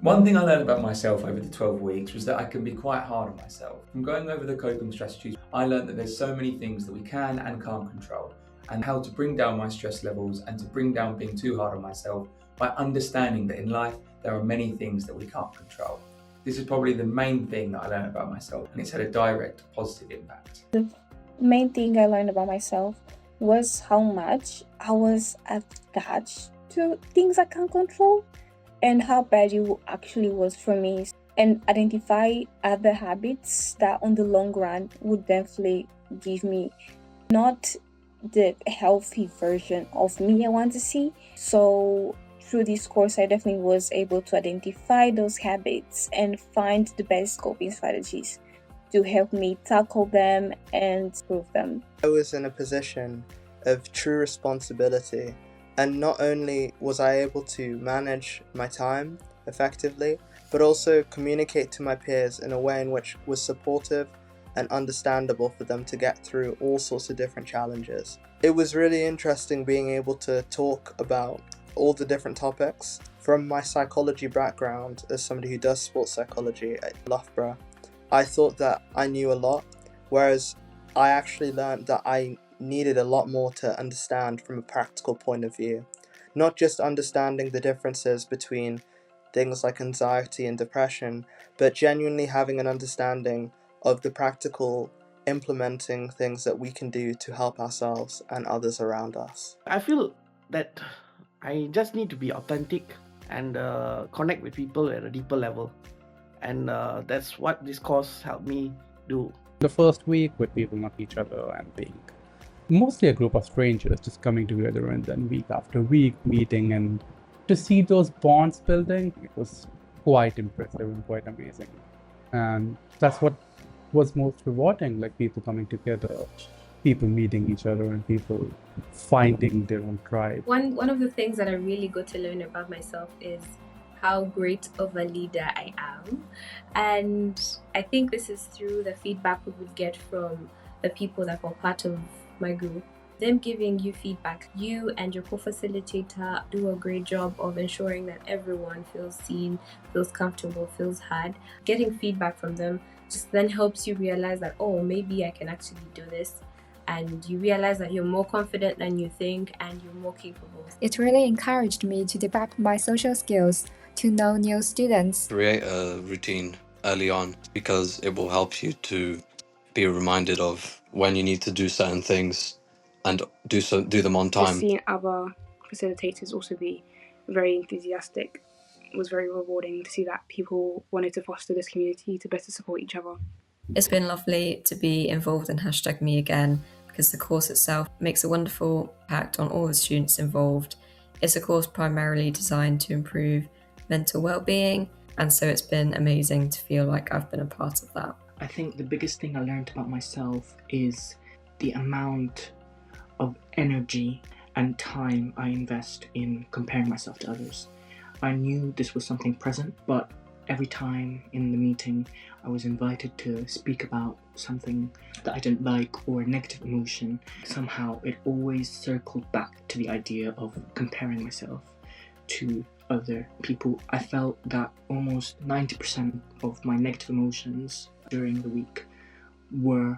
One thing I learned about myself over the 12 weeks was that I can be quite hard on myself. From going over the coping strategies, I learned that there's so many things that we can and can't control, and how to bring down my stress levels and to bring down being too hard on myself by understanding that in life there are many things that we can't control. This is probably the main thing that I learned about myself, and it's had a direct positive impact. The main thing I learned about myself was how much I was attached to things I can't control and how bad it actually was for me, and identify other habits that on the long run would definitely give me not the healthy version of me I want to see. So through this course, I definitely was able to identify those habits and find the best coping strategies to help me tackle them and improve them. I was in a position of true responsibility, and not only was I able to manage my time effectively, but also communicate to my peers in a way in which was supportive and understandable for them to get through all sorts of different challenges. It was really interesting being able to talk about all the different topics. From my psychology background as somebody who does sports psychology at Loughborough, I thought that I knew a lot, whereas I actually learned that I needed a lot more to understand from a practical point of view. Not just understanding the differences between things like anxiety and depression, but genuinely having an understanding of the practical implementing things that we can do to help ourselves and others around us. I feel that I just need to be authentic and connect with people at a deeper level. And that's what this course helped me do. The first week with people not each other and being mostly a group of strangers just coming together, and then week after week meeting, and to see those bonds building, it was quite impressive and quite amazing. And that's what was most rewarding, like people coming together, people meeting each other, and people finding their own tribe. One of the things that I really got to learn about myself is how great of a leader I am. And I think this is through the feedback we would get from the people that were part of my group. Them giving you feedback. You and your co-facilitator do a great job of ensuring that everyone feels seen, feels comfortable, feels heard. Getting feedback from them just then helps you realize that, oh, maybe I can actually do this. And you realize that you're more confident than you think and you're more capable. It really encouraged me to develop my social skills, to know new students. Create a routine early on, because it will help you to be reminded of when you need to do certain things and do them on time. Just seeing other facilitators also be very enthusiastic was very rewarding to see that people wanted to foster this community to better support each other. It's been lovely to be involved in #me again, because the course itself makes a wonderful impact on all the students involved. It's a course primarily designed to improve mental well-being, and so it's been amazing to feel like I've been a part of that. I think the biggest thing I learned about myself is the amount of energy and time I invest in comparing myself to others. I knew this was something present, but every time in the meeting I was invited to speak about something that I didn't like or a negative emotion, somehow it always circled back to the idea of comparing myself to other people. I felt that almost 90% of my negative emotions during the week were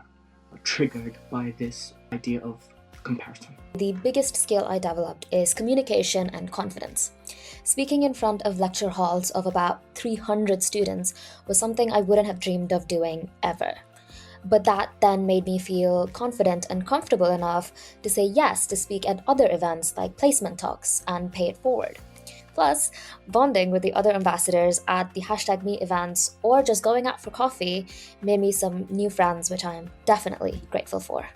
triggered by this idea of comparison. The biggest skill I developed is communication and confidence. Speaking in front of lecture halls of about 300 students was something I wouldn't have dreamed of doing ever. But that then made me feel confident and comfortable enough to say yes to speak at other events like placement talks and pay it forward. Plus, bonding with the other ambassadors at the #me events or just going out for coffee made me some new friends, which I am definitely grateful for.